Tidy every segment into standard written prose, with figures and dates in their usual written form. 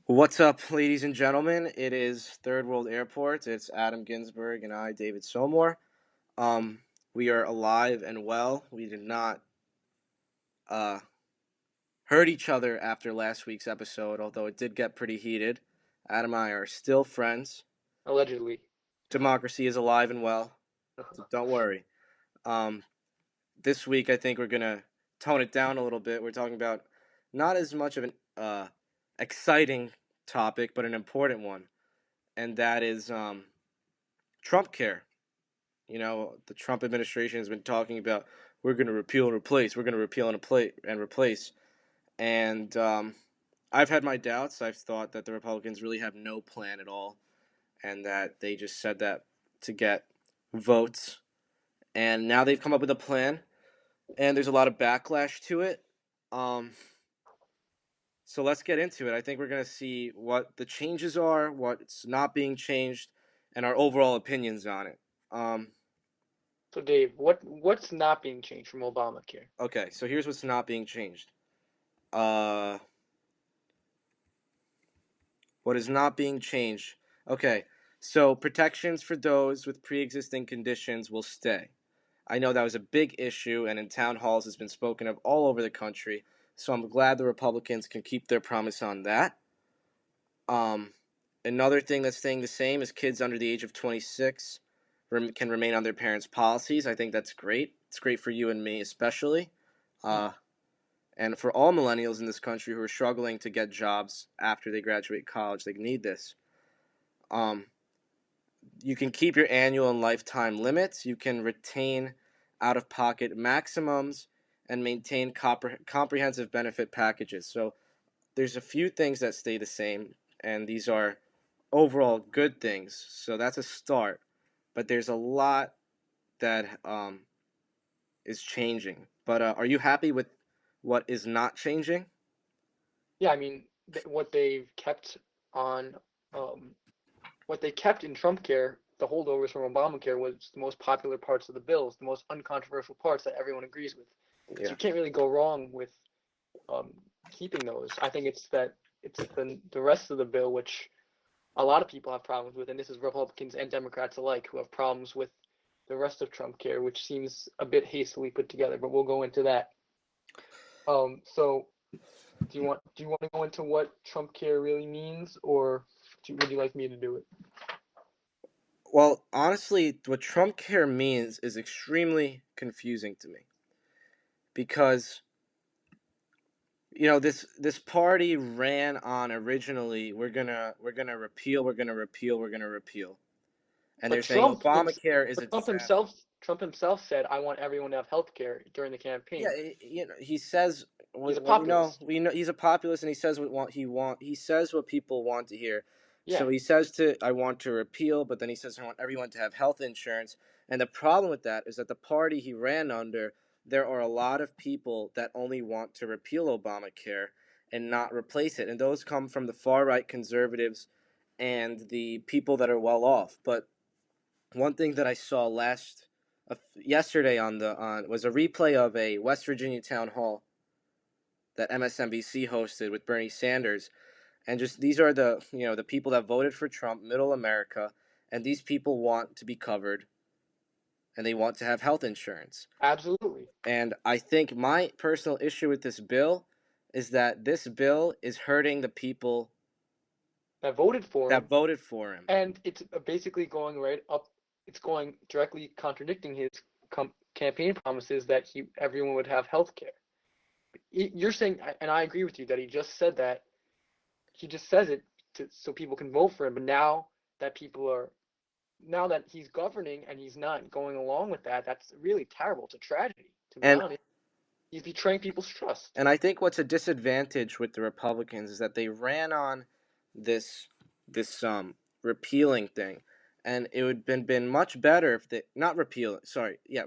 What's up, ladies and gentlemen? It is Third World Airports. It's Adam Ginsberg and I, David Somore. We are alive and well. We did not uh, hurt each other after last week's episode, although it did get pretty heated. Adam and I are still friends. Allegedly. Democracy is alive and well, so don't worry. Um, this week, I think we're gonna tone it down a little bit. We're talking about not as much of an exciting topic, but an important one, and that is Trumpcare. The Trump administration has been talking about we're going to repeal and replace, we're going to repeal and replace. And I've had my doubts. I've thought that the Republicans really have no plan at all, and that they just said that to get votes. And now they've come up with a plan, and there's a lot of backlash to it. Um, so let's get into it. I think we're going to see what the changes are, what's not being changed, and our overall opinions on it. So Dave, what's not being changed from Obamacare? Okay, so here's what's not being changed. Uh, what is not being changed? Okay, so protections for those with pre-existing conditions will stay. I know that was a big issue, and in town halls has been spoken of all over the country. So I'm glad the Republicans can keep their promise on that. Um, Another thing that's staying the same is kids under the age of 26 can remain on their parents' policies. I think that's great. It's great for you and me, especially. Uh, And for all millennials in this country who are struggling to get jobs after they graduate college, they need this. Um, you can keep your annual and lifetime limits. You can retain out of pocket maximums and maintain comprehensive benefit packages. So there's a few things that stay the same, and these are overall good things. So that's a start. But there's a lot that is changing. But are you happy with what is not changing? Yeah, I mean what they've kept on, um, what they kept in Trumpcare, the holdovers from Obamacare was the most popular parts of the bills, the most uncontroversial parts that everyone agrees with. So Yeah. you can't really go wrong with um, keeping those. I think it's the rest of the bill which a lot of people have problems with, and this is Republicans and Democrats alike who have problems with the rest of Trumpcare, which seems a bit hastily put together. But we'll go into that. So do you want to go into what Trump care really means, or would you like me to do it? Well, honestly, what Trump care means is extremely confusing to me because this party ran on originally we're gonna repeal, and they're But saying Trump, Obamacare is a but Trump disaster. himself, Trump himself said, "I want everyone to have health care" during the Yeah, campaign. he says He's a we populist. know he's a populist, and he says he says what people want to hear. So Yeah, he says I want to repeal, but then he says I want everyone to have health insurance. And the problem with that is that the party he ran under, there are a lot of people that only want to repeal Obamacare and not replace it, and those come from the far right conservatives and the people that are well off. But one thing that I saw yesterday on was a replay of a West Virginia town hall that MSNBC hosted with Bernie Sanders, and just these are the people that voted for Trump, middle America, and these people want to be covered and they want to have health insurance. absolutely. And I think my personal issue with this bill is that this bill is hurting the people That voted for that him, voted for him. and it's basically going right up. It's going directly contradicting his campaign promises that everyone would have health care. You're saying, and I agree with you that he just said that. He just says it so people can vote for him. But that people are now that he's governing and he's not going along with that, that's really terrible. It's a tragedy, to be And honest. He's betraying people's trust. And I think what's a disadvantage with the Republicans is that they ran on this this repealing thing, and it would been much better if they not repeal. Sorry, yeah,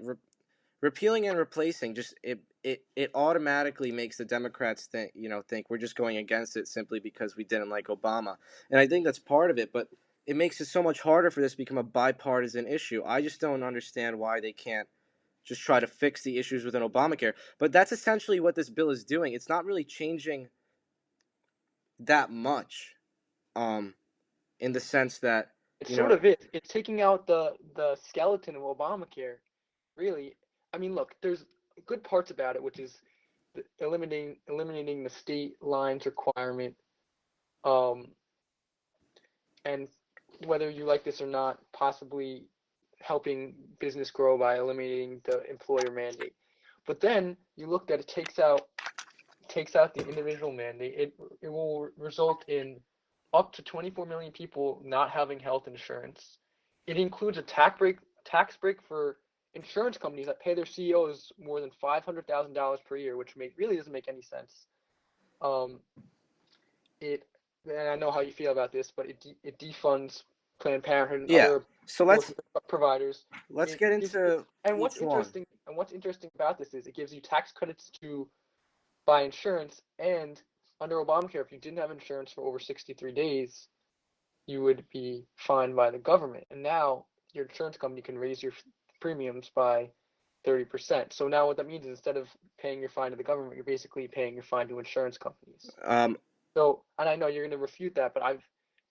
repealing and replacing just it automatically makes the Democrats think we're just going against it simply because we didn't like Obama, and I think that's part of it. But it makes it so much harder for this to become a bipartisan issue. I just don't understand why they can't just try to fix the issues within Obamacare. But that's essentially what this bill is doing. It's not really changing that much. um, in the sense that It you sort know, of is. It's taking out the skeleton of Obamacare, really. I mean, look, there's good parts about it, which is eliminating the state lines requirement, um, and whether you like this or not, possibly helping business grow by eliminating the employer mandate. But then you look at it takes out the individual mandate. It will result in up to 24 million people not having health insurance. It includes a tax break for insurance companies that pay their CEOs more than $500,000 per year, which really doesn't make any sense. Um, it and I know how you feel about this, but it defunds Planned Parenthood and yeah. other So abortion providers. let's It get gives into and each one. what's interesting about this is it gives you tax credits to buy insurance, and under Obamacare, if you didn't have insurance for over 63 days, you would be fined by the government. And now your insurance company can raise your premiums by 30%. So now what that means is instead of paying your fine to the government, you're basically paying your fine to insurance companies. Um, So, and I know you're going to refute that,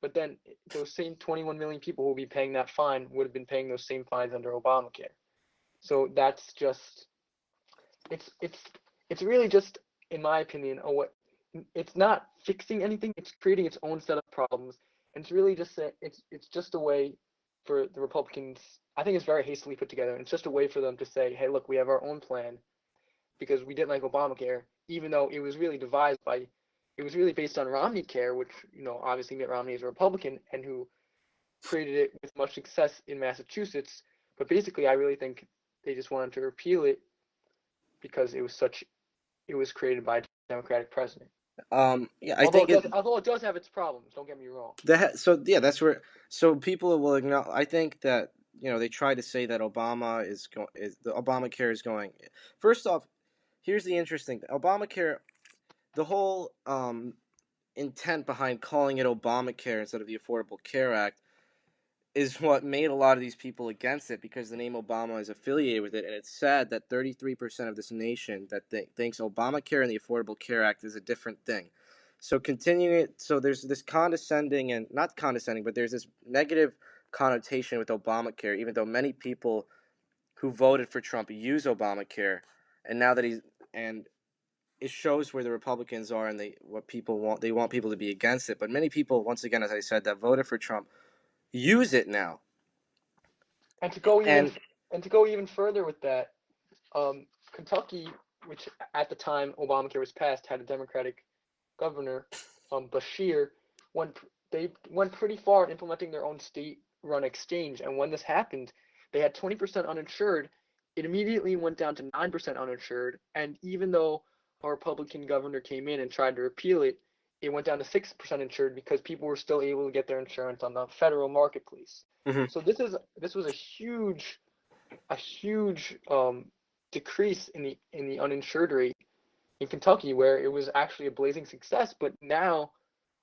but then those same 21 million people who will be paying that fine would have been paying those same fines under Obamacare. So that's just, it's it's really just, in my opinion, a what it's not fixing anything. It's creating its own set of problems, and it's really just it's just a way for the Republicans. I think it's very hastily put together. And it's just a way for them to say, hey, look, we have our own plan because we didn't like Obamacare, even though it was really based on Romney Care, which obviously Mitt Romney is a Republican and who created it with much success in Massachusetts. But basically, I really think they just wanted to repeal it because it was created by a Democratic president. yeah, I think it Although it does have its problems, don't get me wrong. that so yeah, that's where so people will acknowledge. I think that they try to say that the Obamacare is going. First off, here's the interesting thing. Obamacare, the whole intent behind calling it Obamacare instead of the Affordable Care Act is what made a lot of these people against it because the name Obama is affiliated with it, and it's sad that 33% of this nation that thinks Obamacare and the Affordable Care Act is a different thing. So continuing it, so there's this condescending and not condescending, but there's this negative connotation with Obamacare, even though many people who voted for Trump use Obamacare, and now that he's and it shows where the Republicans are and what people want. They want people to be against it, but many people, once again, as I said, that voted for Trump use it now. And to go even And and to go even further with that, Kentucky, which at the time Obamacare was passed, had a Democratic governor, Bashir, went they went pretty far in implementing their own state-run exchange. And when this happened, they had 20% uninsured. It immediately went down to 9% uninsured. And even though a Republican governor came in and tried to repeal it, it went down to 6% insured because people were still able to get their insurance on the federal marketplace. mhm. So this was a huge decrease in the uninsured rate in Kentucky, where it was actually a blazing success. But now,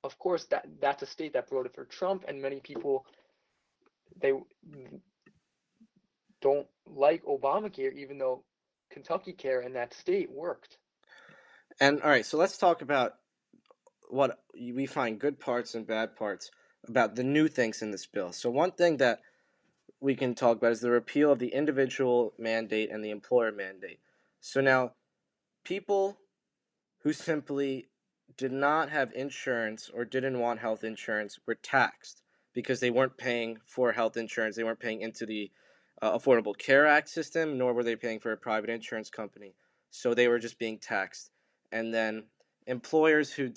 of course, that's a state that voted for Trump, and many people they don't like Obamacare, even though Kentucky Care in that state worked. And all right, so let's talk about what we find good parts and bad parts about the new things in this bill. So one thing that we can talk about is the repeal of the individual mandate and the employer mandate. So now people who simply did not have insurance or didn't want health insurance were taxed because they weren't paying for health insurance. They weren't paying into the Affordable Care Act system, nor were they paying for a private insurance company. So they were just being taxed. And then employers who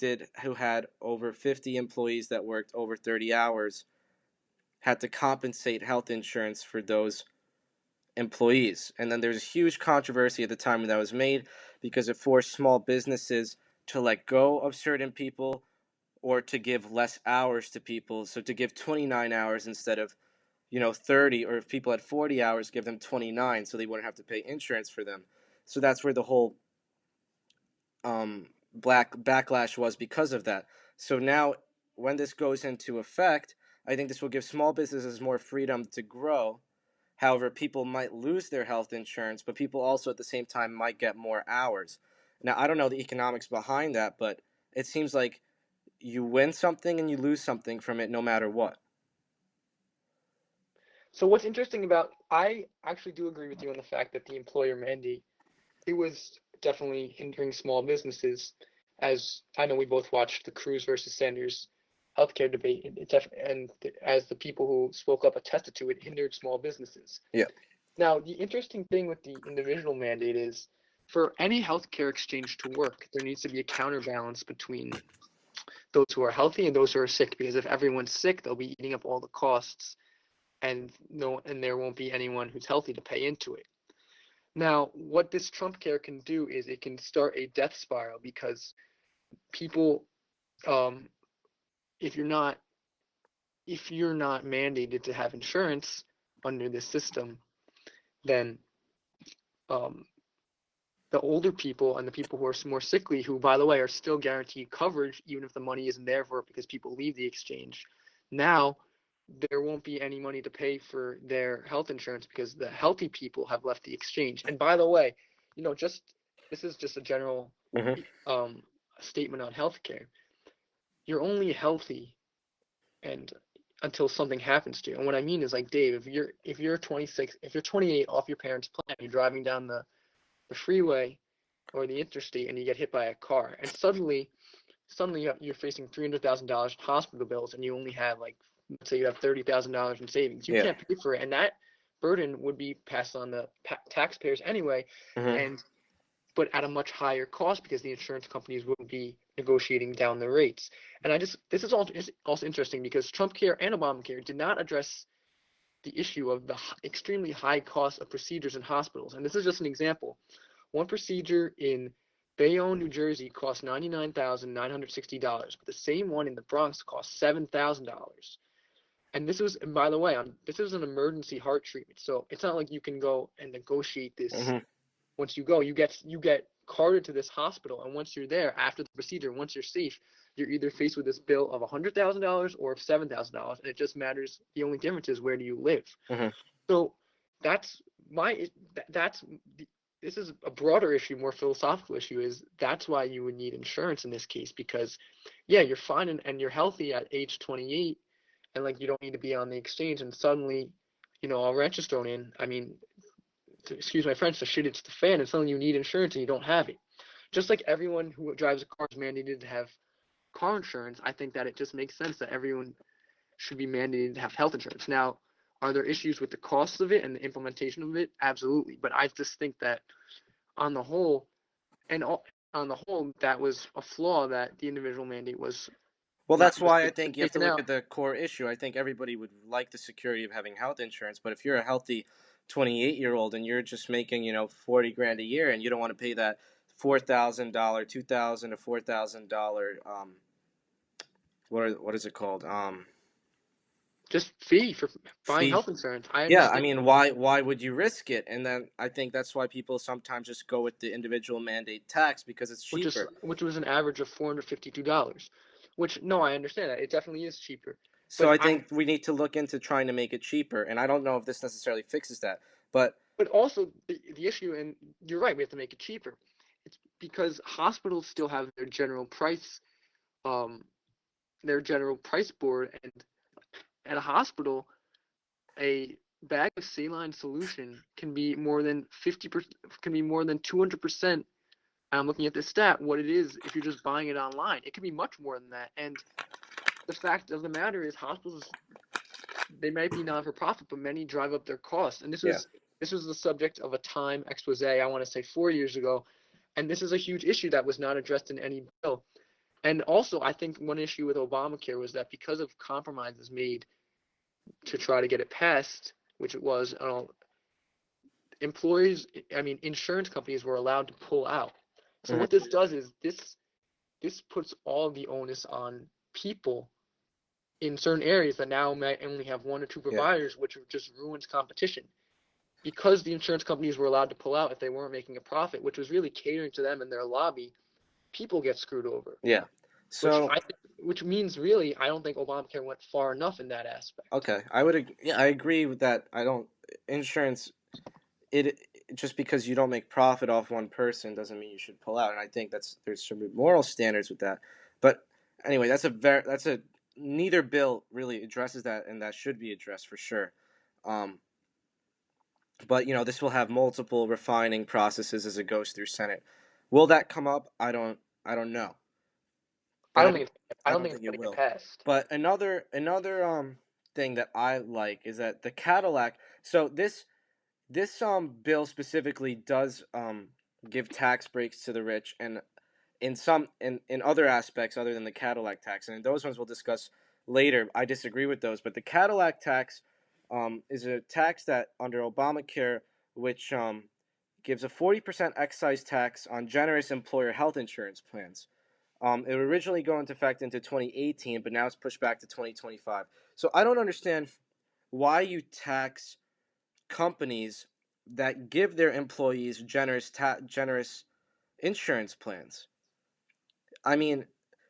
had over 50 employees that worked over 30 hours had to compensate health insurance for those employees. And then there's a huge controversy at the time when that was made because it forced small businesses to let go of certain people or to give less hours to people. So to give 29 hours instead of 30, or if people had 40 hours, give them 29 so they wouldn't have to pay insurance for them. So that's where the whole black backlash was because of that. So now when this goes into effect, I think this will give small businesses more freedom to grow. However, people might lose their health insurance, but people also at the same time might get more hours. Now, I don't know the economics behind that, but it seems like you win something and you lose something from it no matter what. So what's interesting about I actually do agree with you on the fact that the employer mandate it was definitely hindering small businesses. As I know we both watched the Cruz versus Sanders healthcare debate, and as the people who spoke up attested to, it hindered small businesses. Yeah. Now, the interesting thing with the individual mandate is for any healthcare exchange to work, there needs to be a counterbalance between those who are healthy and those who are sick, because if everyone's sick, they'll be eating up all the costs and there won't be anyone who's healthy to pay into it. Now, what this Trumpcare can do is it can start a death spiral because people, um, if you're not mandated to have insurance under this system, then um, the older people and the people who are more sickly, who by the way are still guaranteed coverage even if the money isn't there for it because people leave the exchange, now there won't be any money to pay for their health insurance because the healthy people have left the exchange. And by the way, just this is just a general Hmm. um, statement on healthcare. You're only healthy and until something happens to you. And what I mean is like Dave, if you're 26, if you're 28 off your parents' plan, you're driving down the freeway or the interstate and you get hit by a car, and suddenly you're facing $300,000 in hospital bills, and you only have like, let's say you have $30,000 in savings. You Yeah. can't pay for it, and that burden would be passed on the taxpayers anyway, Hmm. and but at a much higher cost because the insurance companies wouldn't be negotiating down the rates. And this is also interesting because Trumpcare and Obamacare did not address the issue of the extremely high cost of procedures in hospitals. And this is just an example. One procedure in Bayonne, New Jersey costs $99,960, but the same one in the Bronx costs $7,000. And by the way, this is an emergency heart treatment, so it's not like you can go and negotiate this. Hmm. Once you go, you get carted to this hospital, and once you're there after the procedure, once you're safe, you're either faced with this bill of $100,000 or of $7,000, and it just matters. The only difference is where do you live. Hmm. So that's my that's this is a broader issue, more philosophical issue. Is that's why you would need insurance in this case because, yeah, you're fine and you're healthy at age 28, and like you don't need to be on the exchange, and suddenly, a wrench is thrown in. I mean, excuse my French, the shit hits the fan, and suddenly you need insurance and you don't have it. Just like everyone who drives a car is mandated to have car insurance, I think that it just makes sense that everyone should be mandated to have health insurance. Now, are there issues with the cost of it and the implementation of it? Absolutely. But I just think that on the whole, and on the whole, that was a flaw that the individual mandate Well, not that's was why I think you have to taken look out. at the core issue. I think everybody would like the security of having health insurance, but if you're a healthy 28-year-old and you're just making 40 grand a year and you don't want to pay that $4,000, 2,000 to $4,000 what is it called Just fee for buying fee. health insurance. I Yeah, I understand, mean, why would you risk it? And then I think that's why people sometimes just go with the individual mandate tax because it's cheaper. which was an average of $452. Which no, I understand that it definitely is cheaper. So But I I think we need to look into trying to make it cheaper. And I don't know if this necessarily fixes that, but but also the issue, and you're right, we have to make it cheaper. It's because hospitals still have um, their general price board, and at a hospital, a bag of saline solution can be more than 50%, can be more than 200%. I'm looking at this stat, what it is if you're just buying it online. It can be much more than that. And the fact of the matter is, hospitals they might be non for profit, but many drive up their costs. And yeah, this was the subject of a Time expose, I want to say 4 years ago. And this is a huge issue that was not addressed in any bill. And also, I think one issue with Obamacare was that because of compromises made to try to get it passed, which it was, insurance companies were allowed to pull out. So hmm, what this does is this puts all the onus on people in certain areas that now might only have one or two yeah, providers, which just ruins competition. Because the insurance companies were allowed to pull out if they weren't making a profit, which was really catering to them and their lobby, people get screwed over. yeah. Which So which means really, I don't think Obamacare went far enough in that aspect. okay, yeah, I agree with that. I don't insurance it just because you don't make profit off one person doesn't mean you should pull out. And I think there's some moral standards with that. But Anyway, that's a neither bill really addresses that, and that should be addressed for sure. Um, but this will have multiple refining processes as it goes through Senate. Will that come up? I don't know, I but don't think I I don't don't think think it's it gonna get will. passed. But another thing that I like is that the Cadillac. So this bill specifically does give tax breaks to the rich, and in other aspects other than the Cadillac tax, and those ones we'll discuss later. I disagree with those, but the Cadillac tax is a tax that under Obamacare, which gives a 40% excise tax on generous employer health insurance plans. It would originally go into effect into 2018, but now it's pushed back to 2025. So I don't understand why you tax companies that give their employees generous insurance plans. I mean,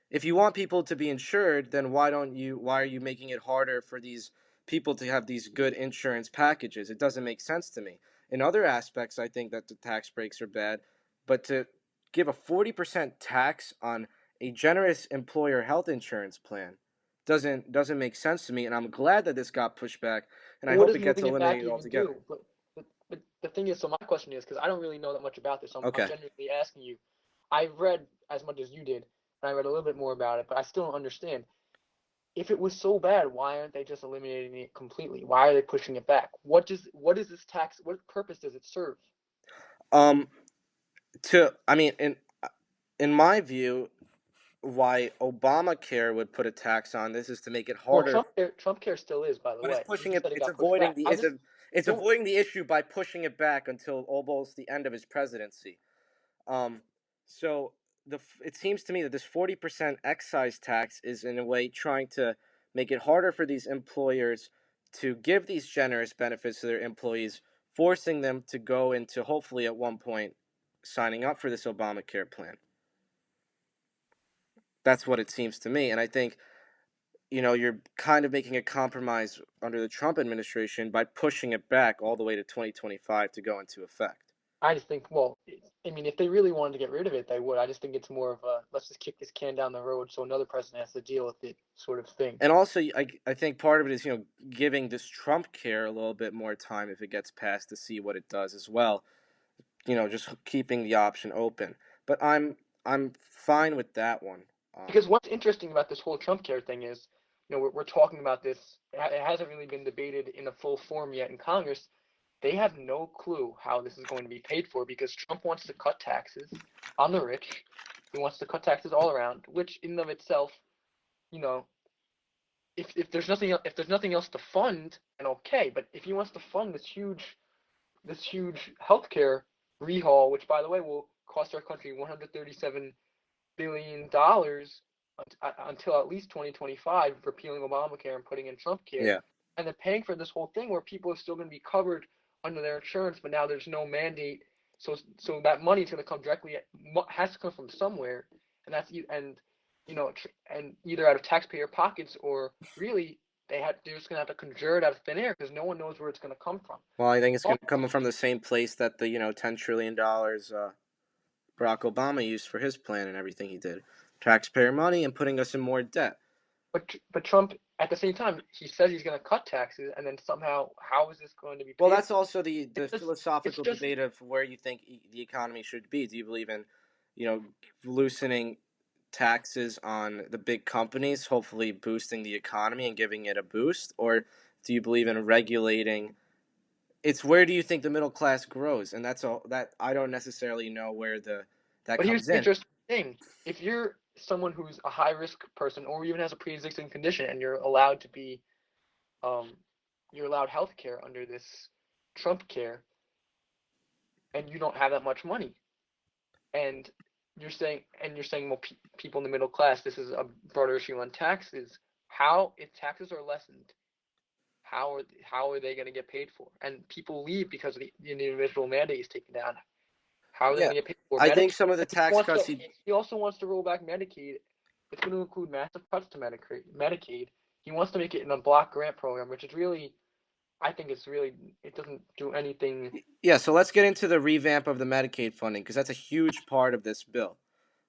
if you want people to be insured, then why are you making it harder for these people to have these good insurance packages? It doesn't make sense to me. In other aspects, I think that the tax breaks are bad, but to give a 40% tax on a generous employer health insurance plan doesn't make sense to me, and I'm glad that this got pushed back, and I What hope does it gets moving it back eliminated even altogether. do? But the thing is, so my question is, because I don't really know that much about this, I'm Okay. genuinely asking you. I've read as much as you did, and I read a little bit more about it, but I still don't understand. If it was so bad, why aren't they just eliminating it completely? Why are they pushing it back? What is this tax? What purpose does it serve? Um to I mean in my view, why Obamacare would put a tax on this is to make it Well, harder. Trump care still is, by the But it's way. You pushing just it. said it It's got pushed avoiding back. the. I just It's don't. avoiding the issue by pushing it back until almost the end of his presidency. Um, so it seems to me that this 40% excise tax is in a way trying to make it harder for these employers to give these generous benefits to their employees, forcing them to go into hopefully at one point signing up for this Obamacare plan. That's what it seems to me, and I think you're kind of making a compromise under the Trump administration by pushing it back all the way to 2025 to go into effect. I just think, well, I mean, if they really wanted to get rid of it, they would. I just think it's more of a let's just kick this can down the road so another president has to deal with it sort of thing. And also, I think part of it is giving this Trumpcare a little bit more time if it gets passed to see what it does as well. Just keeping the option open. But I'm fine with that one. Because what's interesting about this whole Trump care thing is, we're talking about this. It hasn't really been debated in a full form yet in Congress. They have no clue how this is going to be paid for because Trump wants to cut taxes on the rich. He wants to cut taxes all around, which in and of itself, you know, if there's nothing else to fund, then okay. But if he wants to fund this huge healthcare rehaul, which by the way will cost our country $137 billion until at least 2025, repealing Obamacare and putting in Trumpcare, Yeah. and then paying for this whole thing where people are still going to be covered under their insurance, but now there's no mandate. So that money is going to come directly, has to come from somewhere, and and either out of taxpayer pockets or really they're just going to have to conjure it out of thin air because no one knows where it's going to come from. Well, I think it's going to come from the same place that the $10 trillion Barack Obama used for his plan and everything he did, taxpayer money and putting us in more debt. But Trump, at the same time, he says he's going to cut taxes, and then somehow, how is this going to be Well, paid that's for? also the It's philosophical just. debate of where you think the economy should be. Do you believe in, you know, loosening taxes on the big companies, hopefully boosting the economy and giving it a boost, or do you believe in regulating? It's where do you think the middle class grows, and that's all that I don't necessarily know where that But here's comes the in. interesting thing: if you're someone who's a high risk person, or even has a pre-existing condition, and um, you're allowed health care under this Trump care, and you don't have that much money, and you're saying, well, people in the middle class, this is a broader issue on taxes. How, if taxes are lessened, how are they going to get paid for? And people leave because the individual mandate is taken down. How are they Yeah, going to get paid for? I think Medicaid. some of the He tax wants to. cuts he. He also wants to roll back Medicaid. It's going to include massive cuts to Medicaid. He wants to make it in a block grant program, which is really, I think it's really, it doesn't do anything. Yeah, so let's get into the revamp of the Medicaid funding because that's a huge part of this bill.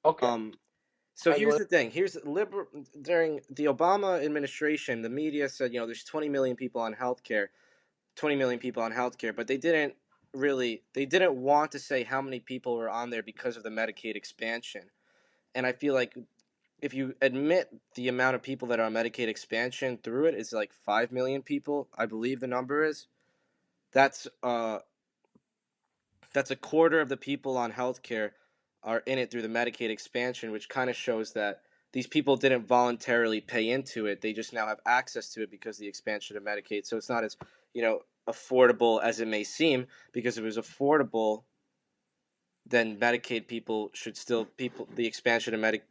Okay. Um, So I here's go, the thing. During the Obama administration, the media said, there's 20 million people on healthcare, 20 million people on healthcare, but they didn't want to say how many people were on there because of the Medicaid expansion. And I feel like if you admit the amount of people that are on Medicaid expansion through it is like 5 million people, I believe the number is. That's uh that's a quarter of the people on healthcare are in it through the Medicaid expansion, which kind of shows that these people didn't voluntarily pay into it. They just now have access to it because of the expansion of Medicaid. So it's not as, affordable as it may seem, because if it was affordable, then Medicaid people should still people the expansion of Medicaid.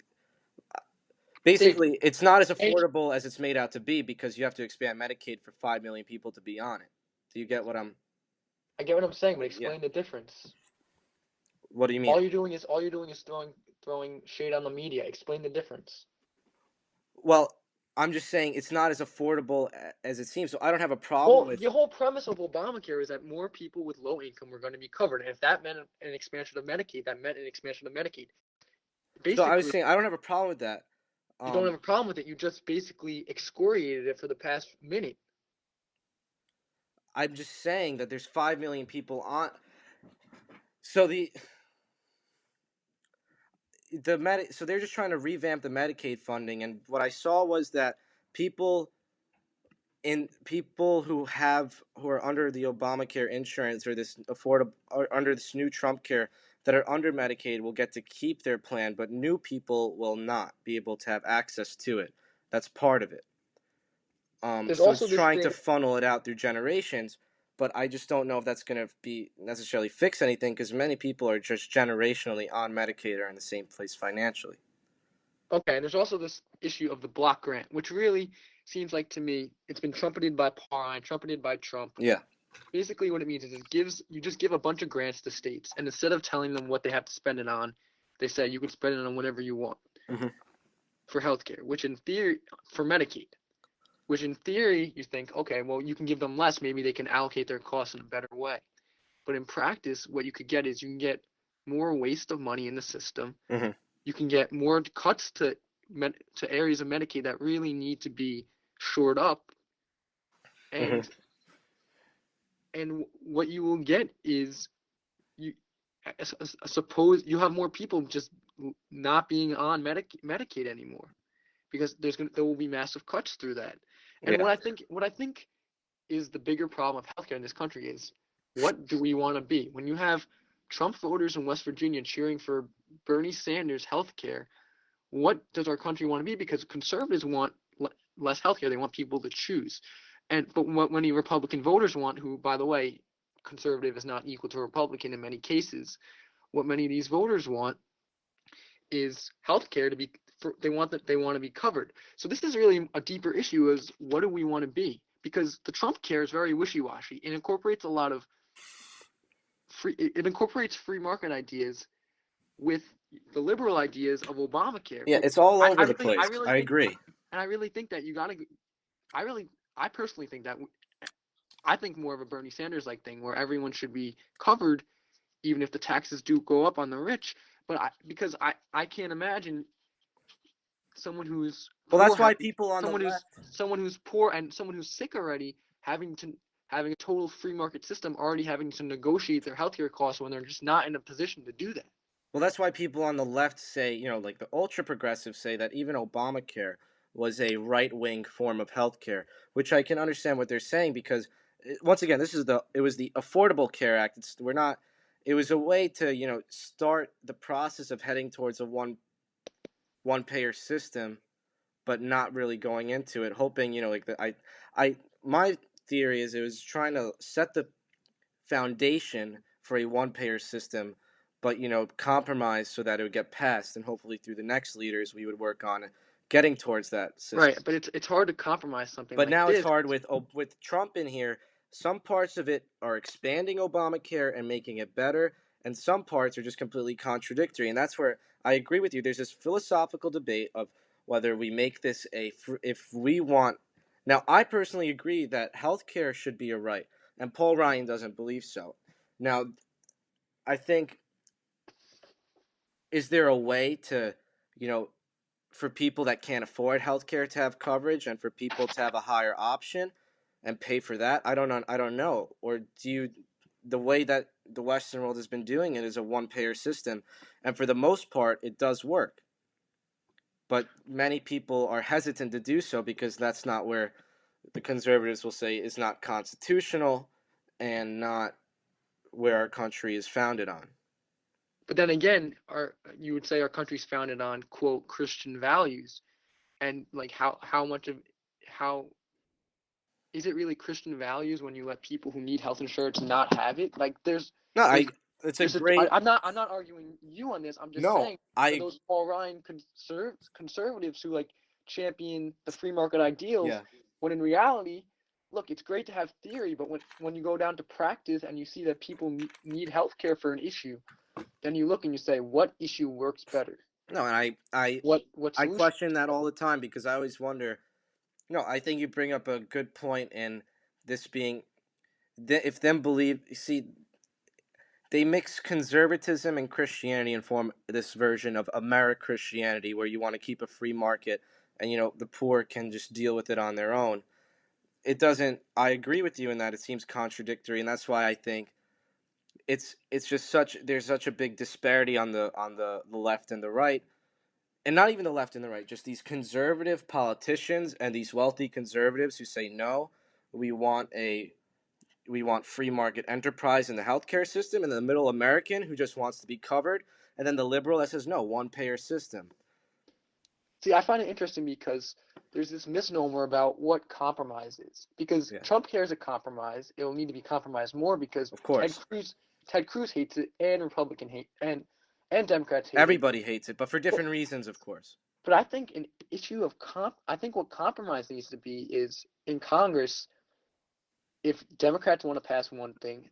see, Basically, it's not as I, affordable as it's made out to be because you have to expand Medicaid for 5 million people to be on it. Do you get what I'm I get what I'm saying, but yeah. explain the difference. What do you mean? All you're doing is throwing shade on the media. Explain the difference. Well, I'm just saying it's not as affordable as it seems. So I don't have a problem Well, with. the whole premise of Obamacare is that more people with low income were going to be covered, and if that meant an expansion of Medicaid, that meant an expansion of Medicaid. So I was Basically, saying I don't have a problem with that. you don't have Um, a problem with it. You just basically excoriated it for the past minute. I'm just saying that there's 5 million people on. So so they're just trying to revamp the Medicaid funding, and what I saw was that people people who are under the Obamacare insurance or this affordable or under this new Trumpcare that are under Medicaid will get to keep their plan, but new people will not be able to have access to it. That's part of it. There's So it's also this trying to thing. funnel it out through generations, but I just don't know if that's going to be necessarily fix anything because many people are just generationally on Medicaid or in the same place financially. Okay, and there's also this issue of the block grant, which really seems like to me it's been trumpeted by Ryan, trumpeted by Trump. Yeah. Basically, what it means is you just give a bunch of grants to states, and instead of telling them what they have to spend it on, they say you can spend it on whatever you want Hmm. for healthcare, which in theory for Medicaid, which in theory you think, okay, well you can give them less, maybe they can allocate their costs in a better way. But in practice, what you could get is you can get more waste of money in the system. Hmm. You can get more cuts to areas of Medicaid that really need to be shored up, Hmm. and what you will get is you suppose you have more people just not being on Medicaid anymore because there will be massive cuts through that. And Yeah. what I think is the bigger problem of healthcare in this country is what do we want to be? When you have Trump voters in West Virginia cheering for Bernie Sanders healthcare, what does our country want to be? Because conservatives want less healthcare; they want people to choose. But what many Republican voters want, who by the way, conservative is not equal to Republican in many cases, what many of these voters want is healthcare to be. They want to be covered. So this is really a deeper issue: is what do we want to be? Because the Trump care is very wishy-washy. It incorporates a lot of it incorporates free market ideas with the liberal ideas of Obamacare. Yeah. But It's all over the place. I really I think, agree. and I really think that you gotta. I personally think that I think more of a Bernie Sanders like thing where everyone should be covered, even if the taxes do go up on the rich. Because I can't imagine someone who's Well, poor that's why having people on the left. someone who's poor and someone who's sick already having a total free market system already having to negotiate their healthcare costs when they're just not in a position to do that. Well, that's why people on the left say, like the ultra progressives say that even Obamacare was a right wing form of healthcare, which I can understand what they're saying because once again, it was the Affordable Care Act. We're not. It was a way to start the process of heading towards a one payer system, but not really going into it, hoping like I my theory is it was trying to set the foundation for a one payer system, but compromise so that it would get passed, and hopefully through the next leaders we would work on getting towards that Right, system. but it's hard to compromise something But like now it's this. hard with Trump in here. Some parts of it are expanding Obamacare and making it better, and some parts are just completely contradictory. And that's where I agree with you. There's this philosophical debate of whether we make this if we want. Now, I personally agree that healthcare should be a right, and Paul Ryan doesn't believe so. Now, I think is there a way to, you know, for people that can't afford healthcare to have coverage and for people to have a higher option and pay for that? I don't know. Or do you the way that the Western world has been doing it is a one payer system, and for the most part it does work. But many people are hesitant to do so because that's not where the conservatives will say is not constitutional and not where our country is founded on. But then again, our you would say our country's founded on quote Christian values, and like how much of how is it really Christian values when you let people who need health insurance not have it? Like No, there's I it's a great I'm not arguing you on this. I'm just no. saying for I those Paul Ryan conservatives who like champion the free market ideals, yeah. when in reality, look, it's great to have theory, but when you go down to practice and you see that people need health care for an issue, then you look and you say, what issue works better? No, and What I solution question works that all better? the time because I always wonder. No, I think you bring up a good point in this being if them believe see they mix conservatism and Christianity and form this version of American Christianity where you want to keep a free market and the poor can just deal with it on their own. It doesn't I agree with you in that it seems contradictory, and that's why I think it's just such there's such a big disparity on the left and the right, and not even the left and the right, just these conservative politicians and these wealthy conservatives who say no, we want a we want free market enterprise in the healthcare system, and the middle American who just wants to be covered, and then the liberal that says no, one payer system. See, I find it interesting because there's this misnomer about what compromise is. Because Yeah, Trumpcare is a compromise, it'll need to be compromised more because of course. Ted Cruz hates it, and Republican hate and Democrats hate it. Everybody hates it, but for But different reasons, of course. but I think an issue of I think what compromise needs to be is in Congress. If Democrats want to pass one thing,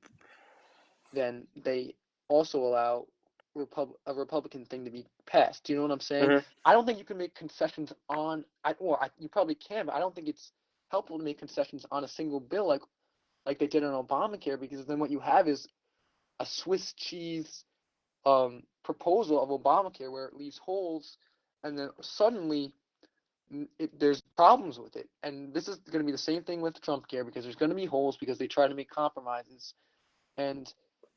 then they also allow a Republican thing to be passed. Do you know what I'm saying? Mm-hmm. I don't think you can make concessions you probably can, but I don't think it's helpful to make concessions on a single bill like they did on Obamacare, because then what you have is a Swiss cheese proposal of Obamacare where it leaves holes, and then suddenly there's problems with it. And this is going to be the same thing with Trumpcare because there's going to be holes because they try to make compromises. And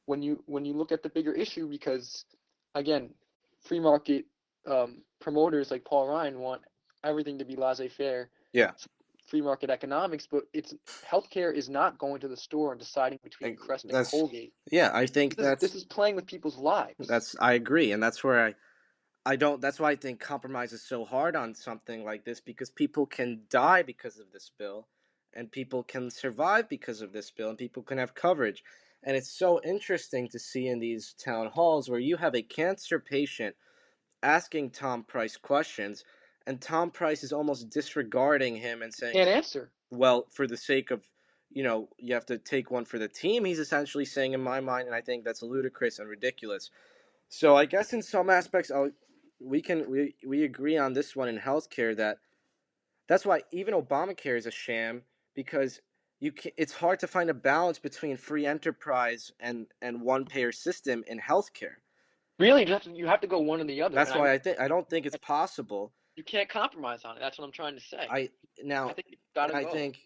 when you look at the bigger issue, because again, free market promoters like Paul Ryan want everything to be laissez-faire, Yeah, free market economics, but it's healthcare is not going to the store and deciding between I, Crest and that's Colgate. yeah. I think This is playing with people's lives. that's I agree, and that's where I don't. That's why I think compromise is so hard on something like this because people can die because of this bill, and people can survive because of this bill, and people can have coverage. And it's so interesting to see in these town halls where you have a cancer patient asking Tom Price questions, and Tom Price is almost disregarding him and saying, Can't answer. well, for the sake of, you have to take one for the team. He's essentially saying, in my mind, and I think that's ludicrous and ridiculous. So I guess in some aspects, we agree on this one in healthcare that's why even Obamacare is a sham because it's hard to find a balance between free enterprise and one payer system in healthcare. Really, you have to go one or the other, That's and why I don't think it's possible. you can't compromise on it. That's what I'm trying to say. I I now think you gotta I go. think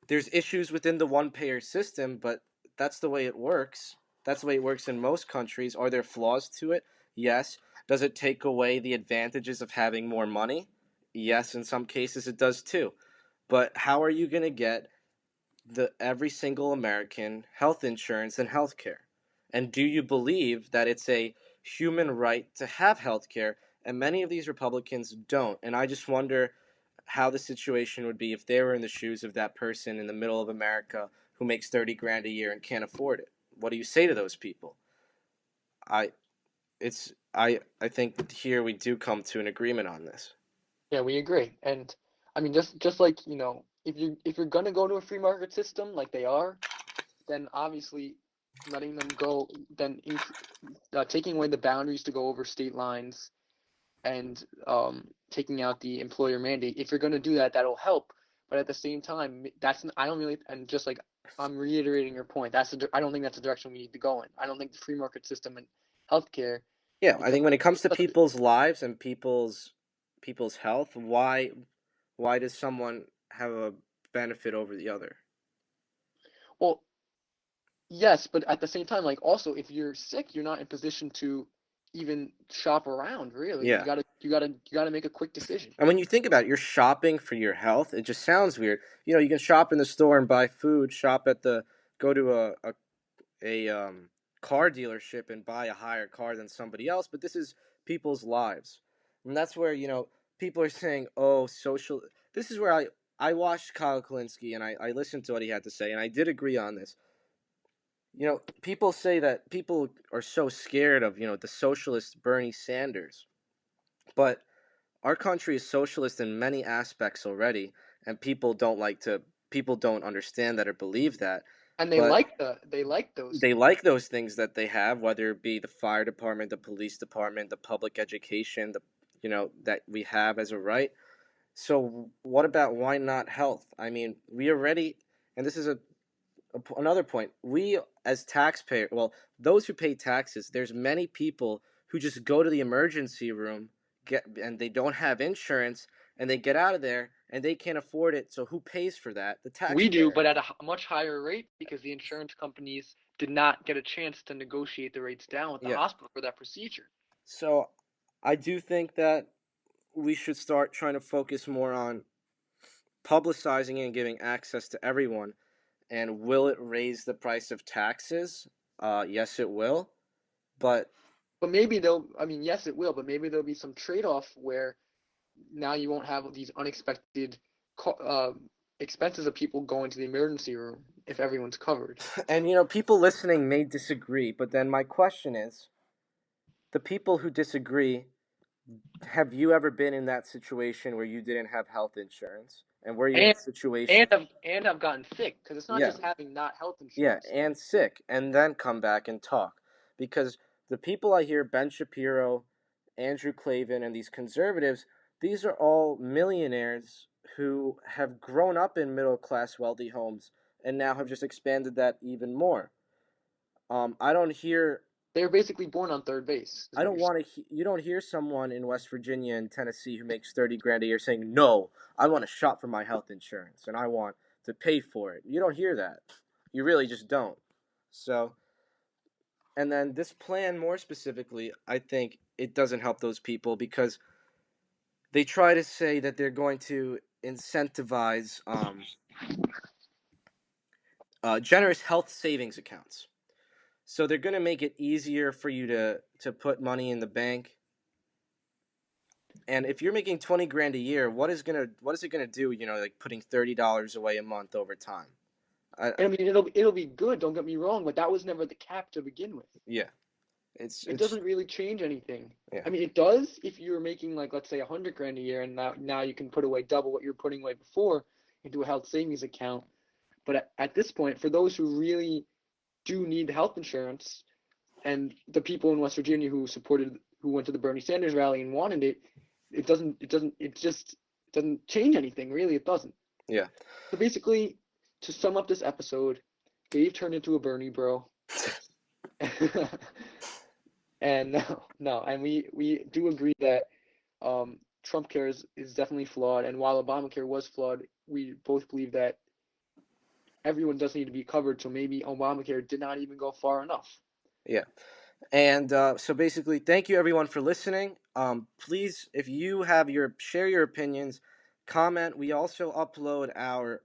there's issues within the one payer system, but that's the way it works. That's the way it works in most countries. Are there flaws to it? Yes. Does it take away the advantages of having more money? Yes, in some cases it does too. But how are you going to get the every single American health insurance and health care? And do you believe that it's a human right to have health care? And many of these Republicans don't. And I just wonder how the situation would be if they were in the shoes of that person in the middle of America who makes 30 grand a year and can't afford it. What do you say to those people? I I think here we do come to an agreement on this. Yeah, we agree. And I mean, just like, if you're gonna go to a free market system like they are, then obviously letting them go, then taking away the boundaries to go over state lines and taking out the employer mandate. If you're gonna do that, that'll help. But at the same time, I don't really, and just like I'm reiterating your point, I don't think that's the direction we need to go in. I don't think the free market system in healthcare, Yeah, I because think when it comes to look, people's lives and people's people's health, why does someone have a benefit over the other? Well, yes, but at the same time, like also if you're sick, you're not in position to even shop around, really. You Yeah. gotta you gotta you gotta make a quick decision. And when you think about it, you're shopping for your health. It just sounds weird. You can shop in the store and buy food, go to a car dealership and buy a higher car than somebody else, but this is people's lives. And that's where, people are saying, "Oh, social." This is where I watched Kyle Kalinske and I listened to what he had to say, and I did agree on this. People say that people are so scared of, the socialist Bernie Sanders. But our country is socialist in many aspects already, and people don't understand that or believe that. And But they like those they things. like those things that they have, whether it be the fire department, the police department, the public education, that we have as a right. So what about why not health? I mean, we already, and this is another point. We as taxpayers, well, those who pay taxes, there's many people who just go to the emergency room, and they don't have insurance, and they get out of there and they can't afford it. So who pays for that? The We do, taxpayer. but at a much higher rate because the insurance companies did not get a chance to negotiate the rates down with the Yeah. hospital for that procedure. So I do think that we should start trying to focus more on publicizing it and giving access to everyone. And will it raise the price of taxes? Yes, it will. But But maybe they'll, I mean, yes, it will, but maybe there'll be some trade-off where now you won't have these unexpected expenses of people going to the emergency room if everyone's covered. and people listening may disagree. But then my question is, the people who disagree, have you ever been in that situation where you didn't have health insurance? And were you in And a situation? I've gotten sick because it's not Yeah. just having not health Yeah, insurance. and sick, and then come back and talk. Because the people I hear, Ben Shapiro, Andrew Clavin, and these conservatives, these are all millionaires who have grown up in middle class, wealthy homes, and now have just expanded that even more. I don't hear. They were basically born on third base, is I what don't you're saying. want to. You don't hear someone in West Virginia and Tennessee who makes 30 grand a year saying, "No, I want to shop for my health insurance and I want to pay for it." You don't hear that. You really just don't. So, and then this plan, more specifically, I think it doesn't help those people because they try to say that they're going to incentivize generous health savings accounts. So they're going to make it easier for you to put money in the bank. And if you're making 20 grand a year, what is it gonna do? Like putting $30 away a month over time. And I mean, it'll be good. Don't get me wrong, but that was never the cap to begin with. Yeah, it's It it's doesn't really change anything. yeah, I mean, it does if you're making like let's say 100 grand a year, and now you can put away double what you're putting away before into a health savings account. But at this point, for those who really do need health insurance, and the people in West Virginia who went to the Bernie Sanders rally and wanted it, it just doesn't change anything really. It doesn't. yeah. So basically, to sum up this episode, Dave turned into a Bernie bro. And no, and we do agree that Trumpcare is definitely flawed. And while Obamacare was flawed, we both believe that everyone does need to be covered. So maybe Obamacare did not even go far enough. Yeah. And so basically, thank you everyone for listening. Please, if you have share your opinions, comment. We also upload our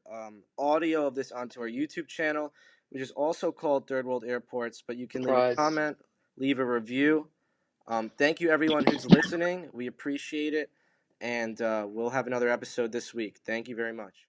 audio of this onto our YouTube channel, which is also called Third World Airports. But you can leave a Surprise. comment, leave a review. Thank you everyone who's listening. We appreciate it, and we'll have another episode this week. Thank you very much.